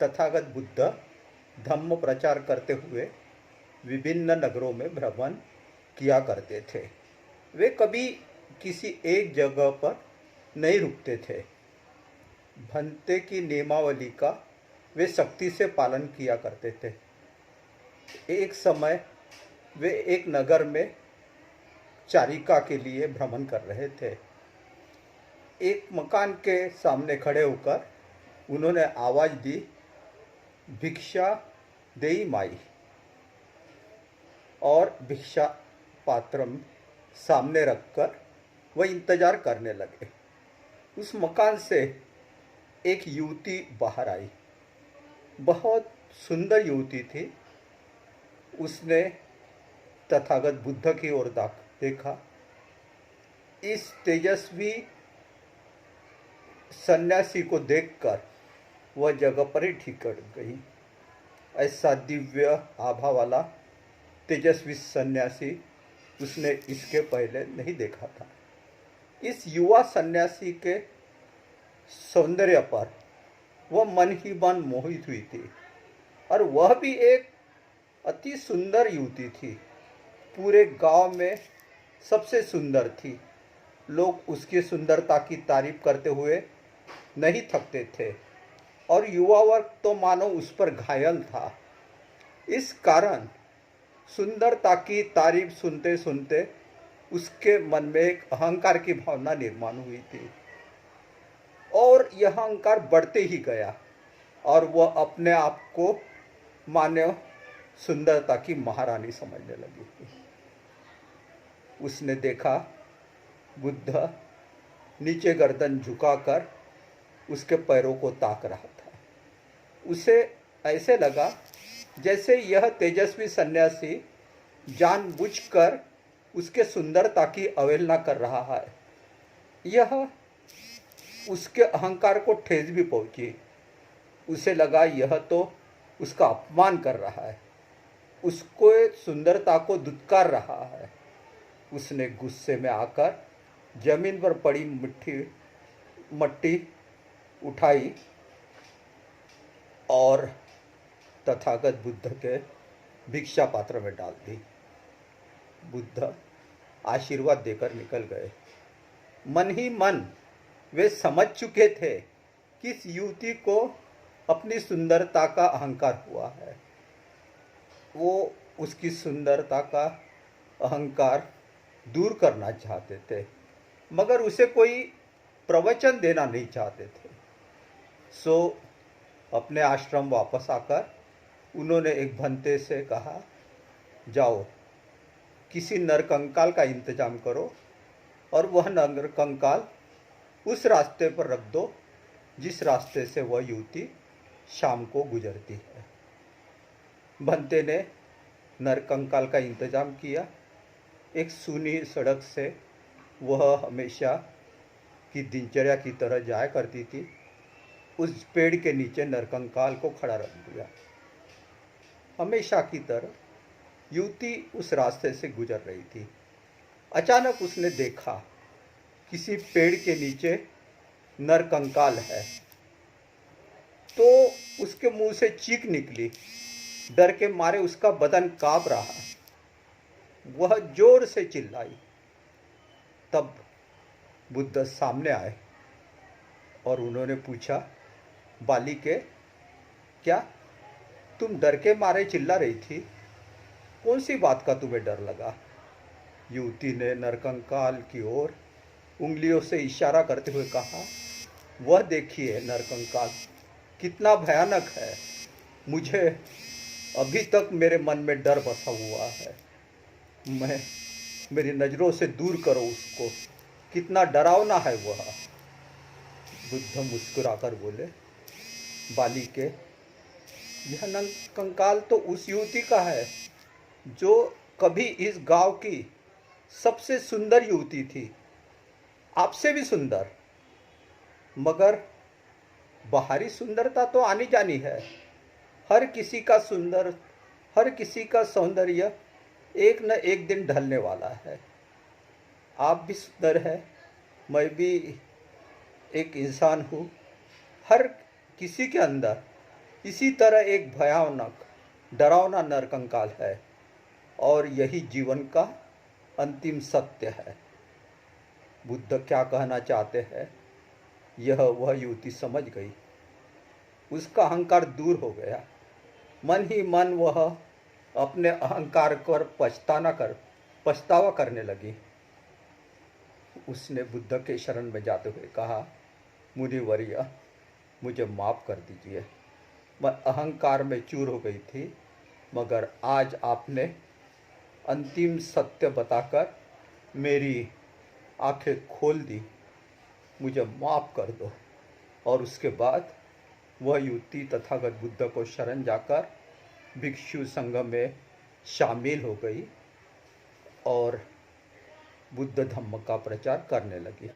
तथागत बुद्ध धम्म प्रचार करते हुए विभिन्न नगरों में भ्रमण किया करते थे। वे कभी किसी एक जगह पर नहीं रुकते थे। भंते की नियमावली का वे सख्ती से पालन किया करते थे। एक समय वे एक नगर में चारिका के लिए भ्रमण कर रहे थे। एक मकान के सामने खड़े होकर उन्होंने आवाज़ दी, भिक्षा देई माई, और भिक्षा पात्र सामने रखकर वह इंतजार करने लगे। उस मकान से एक युवती बाहर आई। बहुत सुंदर युवती थी। उसने तथागत बुद्ध की ओर देखा। इस तेजस्वी सन्यासी को देखकर वह जगह पर ही ठिकर गई। ऐसा दिव्य आभा वाला तेजस्वी सन्यासी उसने इसके पहले नहीं देखा था। इस युवा सन्यासी के सौंदर्य पर वह मन ही मन मोहित हुई थी, और वह भी एक अति सुंदर युवती थी। पूरे गांव में सबसे सुंदर थी। लोग उसकी सुंदरता की तारीफ करते हुए नहीं थकते थे, और युवा वर्ग तो मानो उस पर घायल था। इस कारण सुंदरता की तारीफ सुनते सुनते उसके मन में एक अहंकार की भावना निर्माण हुई थी, और यह अहंकार बढ़ते ही गया, और वह अपने आप को मानव सुंदरता की महारानी समझने लगी थी। उसने देखा बुद्ध नीचे गर्दन झुकाकर उसके पैरों को ताक रहा था। उसे ऐसे लगा जैसे यह तेजस्वी सन्यासी जानबूझकर उसके सुंदरता की अवहेलना कर रहा है। यह उसके अहंकार को ठेस भी पहुंची। उसे लगा यह तो उसका अपमान कर रहा है, उसको सुंदरता को दुत्कार रहा है। उसने गुस्से में आकर जमीन पर पड़ी मट्टी उठाई और तथागत बुद्ध के भिक्षा पात्र में डाल दी। बुद्ध आशीर्वाद देकर निकल गए। मन ही मन वे समझ चुके थे कि इस युवती को अपनी सुंदरता का अहंकार हुआ है। वो उसकी सुंदरता का अहंकार दूर करना चाहते थे, मगर उसे कोई प्रवचन देना नहीं चाहते थे। सो अपने आश्रम वापस आकर उन्होंने एक भंते से कहा, जाओ किसी नरकंकाल का इंतजाम करो और वह नरकंकाल उस रास्ते पर रख दो जिस रास्ते से वह युवती शाम को गुजरती है। भंते ने नरकंकाल का इंतजाम किया। एक सूनी सड़क से वह हमेशा की दिनचर्या की तरह जाया करती थी। उस पेड़ के नीचे नरकंकाल को खड़ा रख दिया। हमेशा की तरह युवती उस रास्ते से गुजर रही थी। अचानक उसने देखा किसी पेड़ के नीचे नरकंकाल है, तो उसके मुंह से चीख निकली। डर के मारे उसका बदन कांप रहा। वह जोर से चिल्लाई। तब बुद्ध सामने आए और उन्होंने पूछा, बालिके, क्या तुम डर के मारे चिल्ला रही थी? कौन सी बात का तुम्हें डर लगा? युवती ने नरकंकाल की ओर उंगलियों से इशारा करते हुए कहा, वह देखिए नरकंकाल कितना भयानक है। मुझे अभी तक मेरे मन में डर बसा हुआ है। मेरी नज़रों से दूर करो उसको, कितना डरावना है वह। बुद्ध मुस्कुराकर बोले, बालिके, यह नरकंकाल तो उस युवती का है जो कभी इस गांव की सबसे सुंदर युवती थी, आपसे भी सुंदर। मगर बाहरी सुंदरता तो आनी जानी है। हर किसी का सौंदर्य एक न एक दिन ढलने वाला है। आप भी सुंदर है, मैं भी एक इंसान हूँ। हर किसी के अंदर इसी तरह एक भयानक डरावना नरकंकाल है और यही जीवन का अंतिम सत्य है। बुद्ध क्या कहना चाहते हैं यह वह युवती समझ गई। उसका अहंकार दूर हो गया। मन ही मन वह अपने अहंकार पर पछतावा करने लगी। उसने बुद्ध के शरण में जाते हुए कहा, मुनिवर्य, मुझे माफ़ कर दीजिए। मैं अहंकार में चूर हो गई थी, मगर आज आपने अंतिम सत्य बताकर मेरी आंखें खोल दी। मुझे माफ़ कर दो। और उसके बाद वह युवती तथागत बुद्ध को शरण जाकर भिक्षु संघ में शामिल हो गई और बुद्ध धम्म का प्रचार करने लगी।